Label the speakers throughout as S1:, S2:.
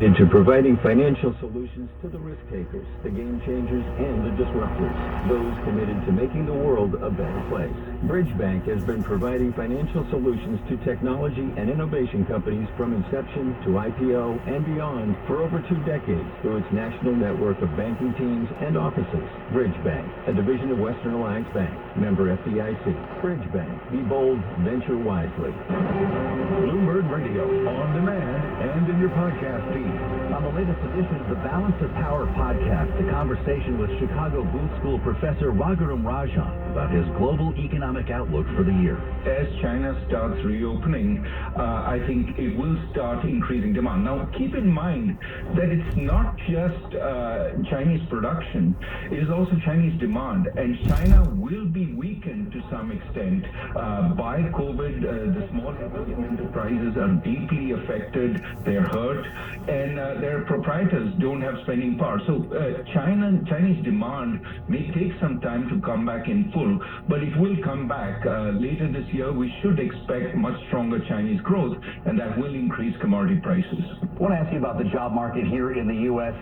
S1: Into providing financial solutions to the risk takers, the game changers, and the disruptors, those committed to making the world a better place. Bridge Bank has been providing financial solutions to technology and innovation companies from inception to IPO and beyond for over 2 decades through its national network of banking teams and offices. Bridge Bank, a division of Western Alliance Bank, member FDIC. Bridge Bank, be bold, venture wisely.
S2: Bloomberg Radio, on demand and in your podcast feed.
S3: On the latest edition of the Balance of Power podcast, a conversation with Chicago Booth School professor Raghuram Rajan about his global economic outlook for the year.
S4: As China starts reopening, I think it will start increasing demand. Now, keep in mind that it's not just Chinese production, it is also Chinese demand. And China will be weakened to some extent by COVID. The small enterprises are deeply affected, they're hurt, and their proprietors don't have spending power. So Chinese demand may take some time to come back in full, but it will come back. Later this year, we should expect much stronger Chinese growth, and that will increase commodity prices.
S3: I want to ask you about the job market here in the U.S.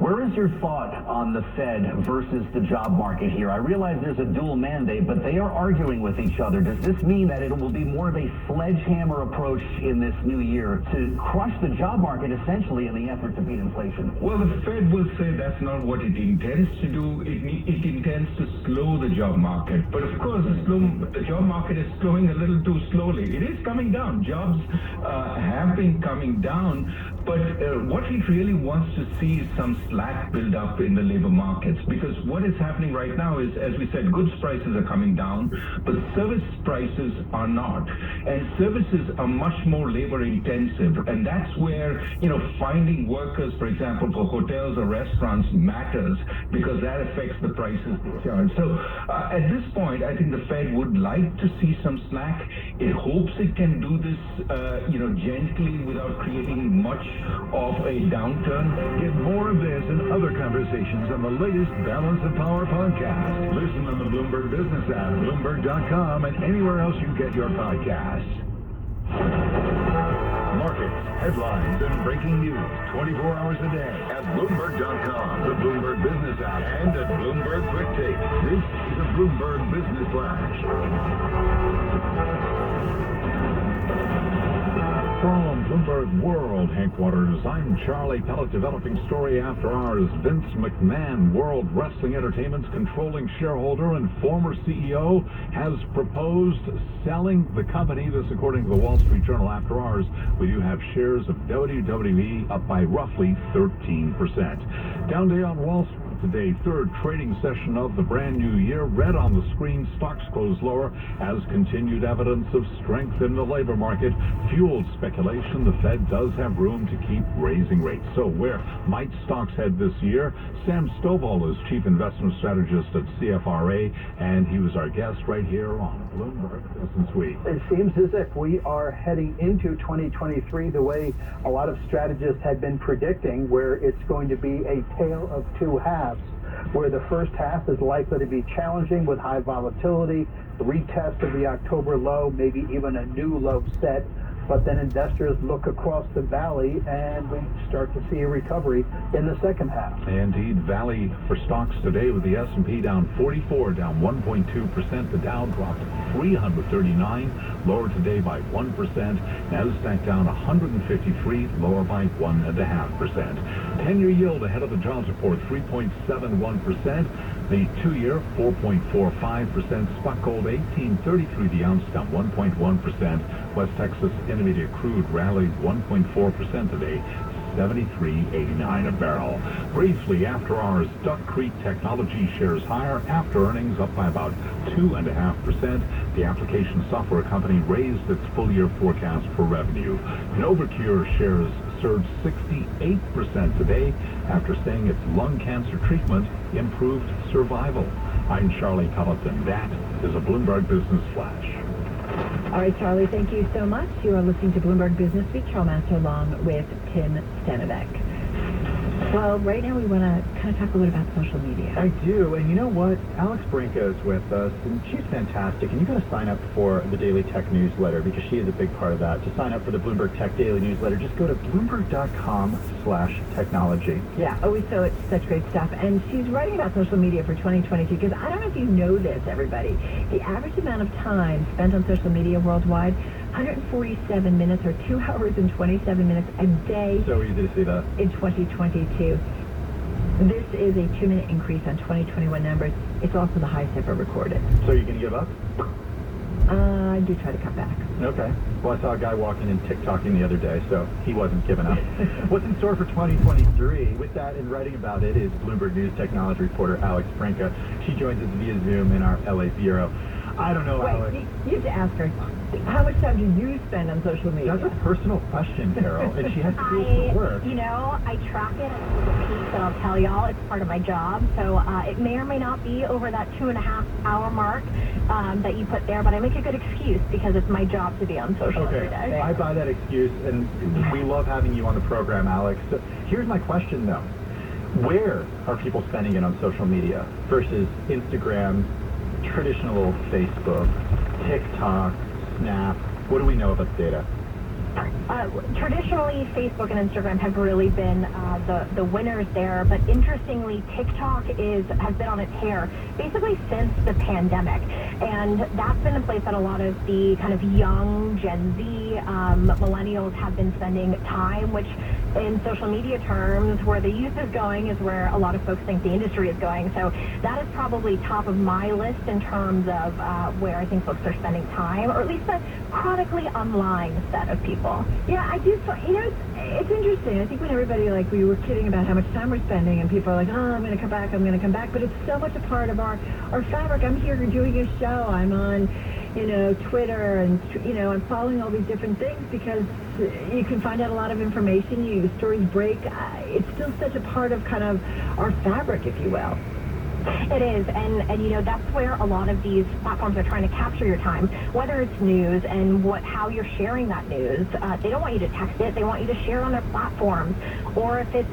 S3: Where is your thought on the Fed versus the job market here? I realize there's a dual mandate, but they are arguing with each other. Does this mean that it will be more of a sledgehammer approach in this new year to crush the job market essentially in the effort to beat inflation?
S4: Well, the Fed will say that's not what it intends to do. It intends to slow the job market. But of course, the job market is slowing a little too slowly. It is coming down. Jobs have been coming down. But what it really wants to see is some slack build up in the labor markets, because what is happening right now is, as we said, goods prices are coming down, but service prices are not. And services are much more labor intensive, and that's where, finding workers, for example, for hotels or restaurants matters, because that affects the prices they charge. So at this point, I think the Fed would like to see some slack. It hopes it can do this, gently without creating much of a downturn.
S2: Get more of this and other conversations on the latest Balance of Power podcast. Listen on the Bloomberg Business app, Bloomberg.com, and anywhere else you get your podcasts. Markets, headlines, and breaking news 24 hours a day at Bloomberg.com, the Bloomberg Business app, and at Bloomberg Quick Take. This is a Bloomberg Business Flash. From Bloomberg World headquarters, I'm Charlie Pellet, developing story after hours. Vince McMahon, World Wrestling Entertainment's controlling shareholder and former CEO, has proposed selling the company. This according to the Wall Street Journal after hours. We do have shares of WWE up by roughly 13%. Down day on Wall Street today, third trading session of the brand new year. Red on the screen, stocks closed lower as continued evidence of strength in the labor market fueled speculation the Fed does have room to keep raising rates. So where might stocks head this year? Sam Stovall is chief investment strategist at CFRA, and he was our guest right here on Bloomberg Business Week.
S5: It seems as if we are heading into 2023 the way a lot of strategists had been predicting, where it's going to be a tale of two halves, where the first half is likely to be challenging with high volatility, retest of the October low, maybe even a new low set. But then investors look across the valley and we start to see a recovery in the second half.
S2: Indeed, valley for stocks today with the S&P down 44, down 1.2%. The Dow dropped 339, lower today by 1%. Nasdaq down 153, lower by 1.5%. 10-year yield ahead of the jobs report, 3.71%. The 2-year, 4.45%. Spot gold, 1833 the ounce, down 1.1%. West Texas Intermediate crude rallied 1.4% today, 73.89 a barrel. Briefly, after hours, Duck Creek Technology shares higher after earnings, up by about 2.5%. The application software company raised its full-year forecast for revenue. Novocure shares surged 68% today after saying its lung cancer treatment improved survival. I'm Charlie Pellet, and that is a Bloomberg Business Flash.
S6: All right, Charlie, thank you so much. You are listening to Bloomberg Business Week. Charles Master along with Tim Stanovec. Well, right now we want to kind of talk a little bit about social media.
S7: I do, and you know what? Alex Brinko is with us, and she's fantastic, and you got to sign up for the Daily Tech Newsletter because she is a big part of that. To sign up for the Bloomberg Tech Daily Newsletter, just go to bloomberg.com/technology.
S6: Yeah, always it's such great stuff. And she's writing about social media for 2022 because I don't know if you know this, everybody. The average amount of time spent on social media worldwide, 147 minutes or 2 hours and 27 minutes a day.
S7: So easy to see that.
S6: In 2022. This is a 2-minute increase on 2021 numbers. It's also the highest ever recorded.
S7: So you going to give up?
S6: I do try to cut back.
S7: Okay. Well, I saw a guy walking and TikToking the other day, so he wasn't giving up. What's in store for 2023? With that and writing about it is Bloomberg News technology reporter Alex Brinko. She joins us via Zoom in our LA bureau. I don't know, Alex.
S6: You have to ask her, how much time do you spend on social media?
S7: That's a personal question, Carol, and she has to do it for work.
S8: I track it. I take a peek, and I'll tell y'all it's part of my job. So it may or may not be over that 2.5-hour mark that you put there, but I make a good excuse because it's my job to be on social every day.
S7: I buy that excuse, and we love having you on the program, Alex. So here's my question, though. Where are people spending it on social media versus Instagram, traditional Facebook, TikTok, Snap? What do we know about the data?
S8: Traditionally, Facebook and Instagram have really been the winners there, but interestingly, TikTok has been on a tear basically since the pandemic, and that's been the place that a lot of the kind of young Gen Z millennials have been spending time, which in social media terms, where the youth is going is where a lot of folks think the industry is going. So that is probably top of my list in terms of where I think folks are spending time, or at least the chronically online set of people.
S6: Yeah, I do. It's interesting. I think when everybody, we were kidding about how much time we're spending, and people are like, oh, I'm going to come back, but it's so much a part of our fabric. I'm here doing a show. I'm on, Twitter, and, I'm following all these different things because you can find out a lot of information. Stories break. It's still such a part of kind of our fabric, if you will.
S8: It is, and that's where a lot of these platforms are trying to capture your time, whether it's news and how you're sharing that news. They don't want you to text it; they want you to share it on their platforms. Or if it's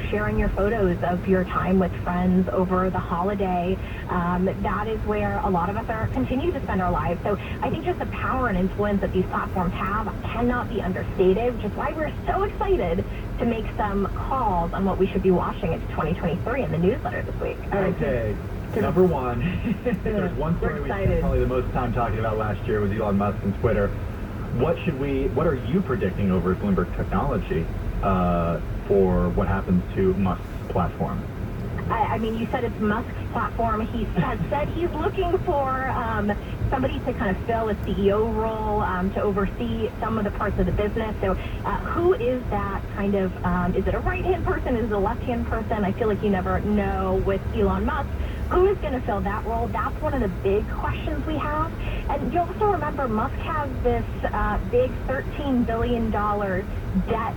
S8: sharing your photos of your time with friends over the holiday, that is where a lot of us continue to spend our lives. So I think just the power and influence that these platforms have cannot be understated, which is why we're so excited to make some calls on what we should be watching into 2023 in the newsletter this week.
S7: Okay, number one, if there's one story we spent probably the most time talking about last year was Elon Musk and Twitter. What are you predicting over at Bloomberg Technology for what happens to Musk's platform?
S8: I mean, you said it's Musk's platform. He has said he's looking for somebody to kind of fill a CEO role, to oversee some of the parts of the business. So who is that kind of, is it a right-hand person? Is it a left-hand person? I feel like you never know with Elon Musk. Who is going to fill that role? That's one of the big questions we have. And you also remember Musk has this big $13 billion debt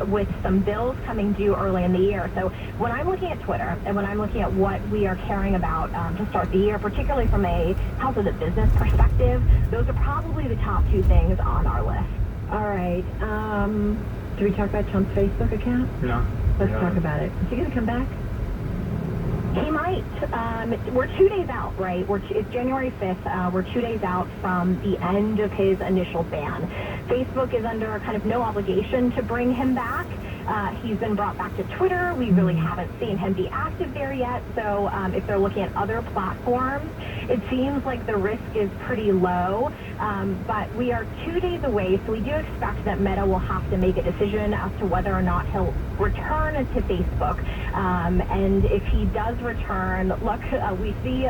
S8: with some bills coming due early in the year. So when I'm looking at Twitter and when I'm looking at what we are caring about to start the year, particularly from a health of the business perspective, those are probably the top two things on our list.
S6: All right. Do we talk about Trump's Facebook account?
S7: No.
S6: Let's talk about it. Is he going to come back?
S8: He might. We're 2 days out, right? It's January 5th. We're 2 days out from the end of his initial ban. Facebook is under kind of no obligation to bring him back. He's been brought back to Twitter. We really haven't seen him be active there yet. So if they're looking at other platforms, it seems like the risk is pretty low. But we are 2 days away, so we do expect that Meta will have to make a decision as to whether or not he'll return to Facebook. And if he does return, look, we see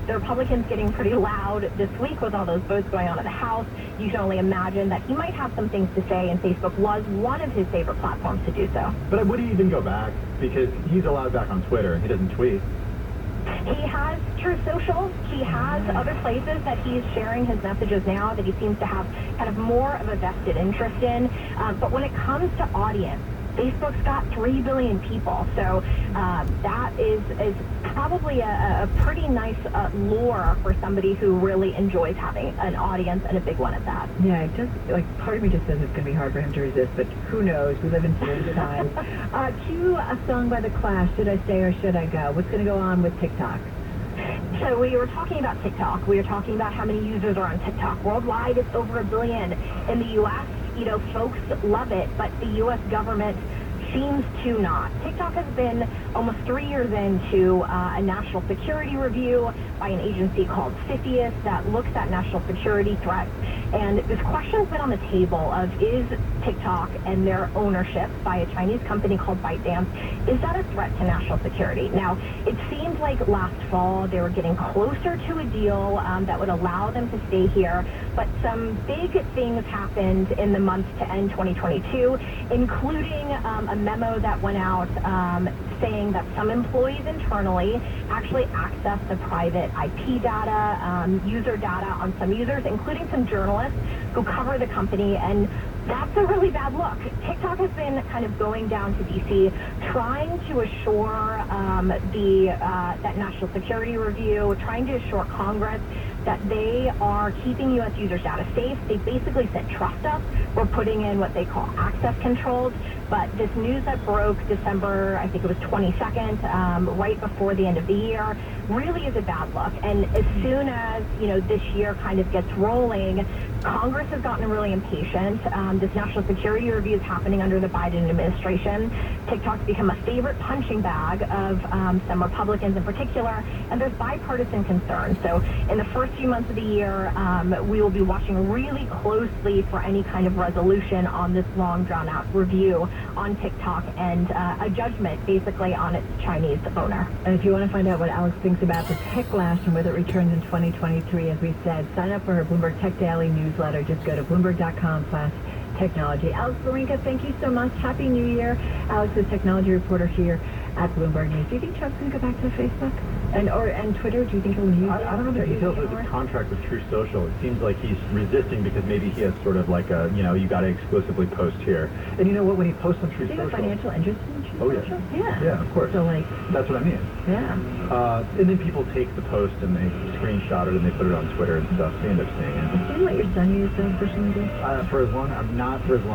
S8: the Republicans getting pretty loud this week with all those votes going on in the House. You can only imagine that he might have some things to say, and Facebook was one of his favorite platforms to do so.
S7: But would he even go back? Because he's allowed back on Twitter. He doesn't tweet.
S8: He has Truth Social. He has other places that he's sharing his messages now that he seems to have kind of more of a vested interest in. But when it comes to audience, Facebook's got 3 billion people, so that is probably a pretty nice lure for somebody who really enjoys having an audience, and a big one at that.
S6: Yeah, it does. Like, part of me just says it's going to be hard for him to resist, but who knows? We live in strange times. Cue a song by The Clash, Should I Stay or Should I Go? What's going to go on with TikTok?
S8: So we were talking about TikTok. We were talking about how many users are on TikTok. Worldwide, it's over 1 billion. In the U.S., folks love it, but the U.S. government seems to not. TikTok has been almost 3 years into a national security review by an agency called CFIUS that looks at national security threats. And this question's been on the table of, is TikTok and their ownership by a Chinese company called ByteDance, is that a threat to national security? Now, it seemed like last fall they were getting closer to a deal that would allow them to stay here, but some big things happened in the months to end 2022, including a memo that went out saying that some employees internally actually accessed the private IP data, user data on some users, including some journalists who cover the company, and that's a really bad look. TikTok has been kind of going down to D.C. trying to assure that national security review, trying to assure Congress that they are keeping U.S. users' data safe. They basically said, trust us. We're putting in what they call access controls. But this news that broke December, I think it was 22nd, right before the end of the year, really is a bad look. And as soon as, this year kind of gets rolling, Congress has gotten really impatient. This national security review is happening under the Biden administration. TikTok's become a favorite punching bag of some Republicans in particular, and there's bipartisan concern. So in the first few months of the year, we will be watching really closely for any kind of resolution on this long, drawn-out review on TikTok and a judgment, basically, on its Chinese owner.
S6: And if you want to find out what Alex thinks about the techlash and whether it returns in 2023, as we said, sign up for her Bloomberg Tech Daily newsletter. Just go to bloomberg.com/technology. Alex Barinka, thank you so much. Happy New Year. Alex is technology reporter here at Bloomberg News. Do you think Trump's going to go back to Facebook and Twitter? Do you think he'll use it?
S7: I don't know the details of his contract with True Social. It seems like he's resisting because maybe he has sort of like a, you got to exclusively post here. And you know what? When he posts on True
S6: Do you
S7: Social...
S6: have financial interest in True Social?
S7: Yeah. Yeah, of course.
S6: So,
S7: that's what I mean.
S6: Yeah.
S7: And then people take the post and they screenshot it and they put it on Twitter and stuff. They end up seeing it.
S6: Do you let your son use social media?
S7: For as long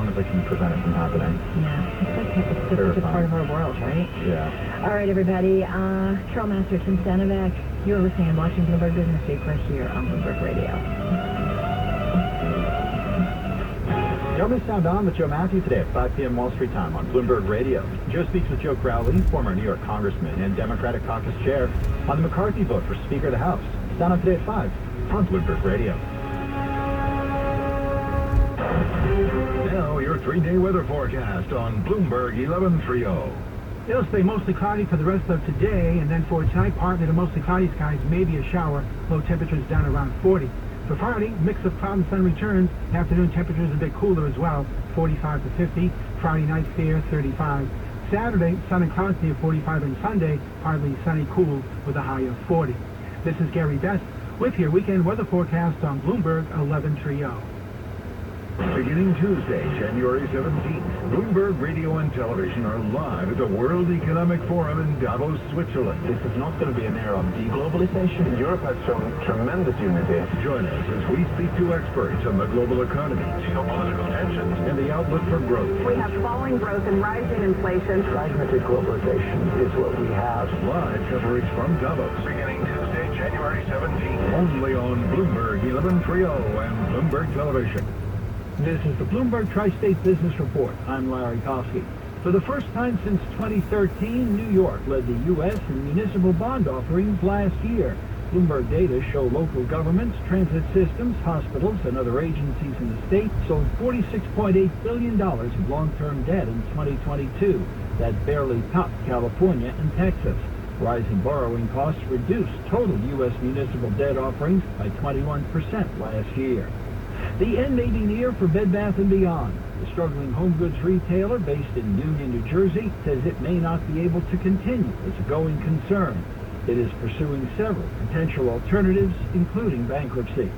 S7: as I can prevent it from happening.
S6: Yeah. It's okay. It's just such a part of our world, right?
S7: Yeah.
S6: All right, everybody. Carol Master, Tim Stanovic, you're listening and watching Bloomberg Business Week right here on Bloomberg Radio.
S7: Don't miss Sound On with Joe Matthew today at 5 p.m. Wall Street time on Bloomberg Radio. Joe speaks with Joe Crowley, former New York Congressman and Democratic Caucus Chair, on the McCarthy vote for Speaker of the House. Sound On today at 5 on Bloomberg Radio.
S2: Now your 3-day weather forecast on Bloomberg 1130.
S9: It'll stay mostly cloudy for the rest of today, and then for tonight, partly to mostly cloudy skies, maybe a shower. Low temperatures down around 40. For Friday, mix of cloud and sun returns. Afternoon temperatures a bit cooler as well, 45 to 50. Friday night fair, 35. Saturday, sun and clouds near 45, and Sunday, partly sunny, cool with a high of 40. This is Gary Best with your weekend weather forecast on Bloomberg 1130.
S2: Beginning Tuesday, January 17th, Bloomberg Radio and Television are live at the World Economic Forum in Davos, Switzerland.
S1: This is not going to be an era of deglobalization. Europe has shown tremendous unity.
S2: Join us as we speak to experts on the global economy, geopolitical tensions, and the outlook for growth.
S10: We have falling growth and rising inflation.
S1: Fragmented globalization is what we have.
S2: Live coverage from Davos. Beginning Tuesday, January 17th. Only on Bloomberg 1130 and Bloomberg Television.
S9: This is the Bloomberg Tri-State Business Report. I'm Larry Kofsky. For the first time since 2013, New York led the U.S. in municipal bond offerings last year. Bloomberg data show local governments, transit systems, hospitals, and other agencies in the state sold $46.8 billion of long-term debt in 2022. That barely topped California and Texas. Rising borrowing costs reduced total U.S. municipal debt offerings by 21% last year. The end may be near for Bed Bath & Beyond. The struggling home goods retailer based in Union, New Jersey, says it may not be able to continue as a going concern. It is pursuing several potential alternatives, including bankruptcy.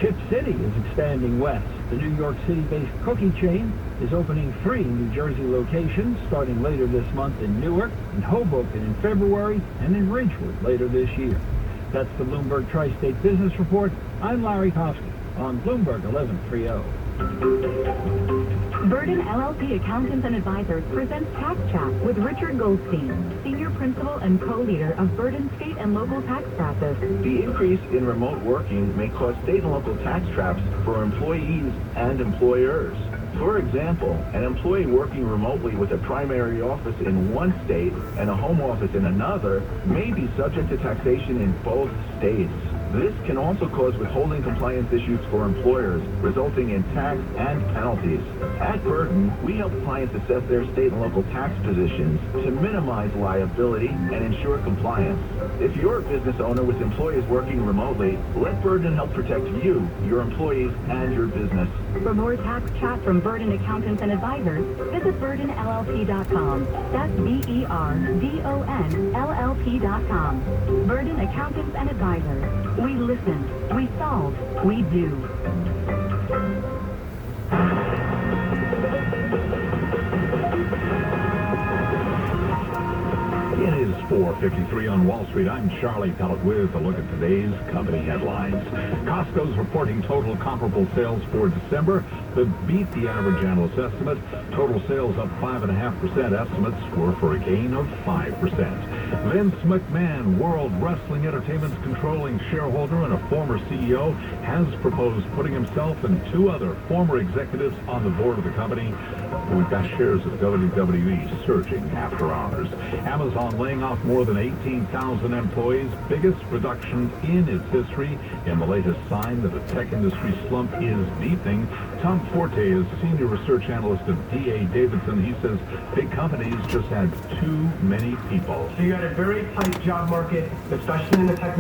S9: Chip City is expanding west. The New York City-based cookie chain is opening 3 New Jersey locations starting later this month in Newark, in Hoboken in February, and in Ridgewood later this year. That's the Bloomberg Tri-State Business Report. I'm Larry Kofsky on Bloomberg 1130.
S11: Burden LLP Accountants and Advisors presents Tax Chat with Richard Goldstein, Senior Principal and Co-Leader of Burden State and Local Tax Practice.
S12: The increase in remote working may cause state and local tax traps for employees and employers. For example, an employee working remotely with a primary office in one state and a home office in another may be subject to taxation in both states. This can also cause withholding compliance issues for employers, resulting in tax and penalties. At Burden, we help clients assess their state and local tax positions to minimize liability and ensure compliance. If you're a business owner with employees working remotely, let Burden help protect you, your employees, and your business.
S11: For more tax chat from Burden Accountants and Advisors, visit BurdenLLP.com. That's BERDON LLP.com. Burden Accountants and Advisors. We listen, we solve, we do.
S2: It is 4:53 on Wall Street. I'm Charlie Pellet with a look at today's company headlines. Costco's reporting total comparable sales for December that beat the average analyst estimate. Total sales up 5.5%. Estimates were for a gain of 5%. Vince McMahon, World Wrestling Entertainment's controlling shareholder and a former CEO, has proposed putting himself and 2 other former executives on the board of the company. We've got shares of WWE surging after hours. Amazon laying off more than 18,000 employees, biggest reduction in its history, and the latest sign that the tech industry slump is deepening. Tom Forte is senior research analyst at D.A. Davidson. He says big companies just had too many people.
S13: So you got a very tight job market, especially in the tech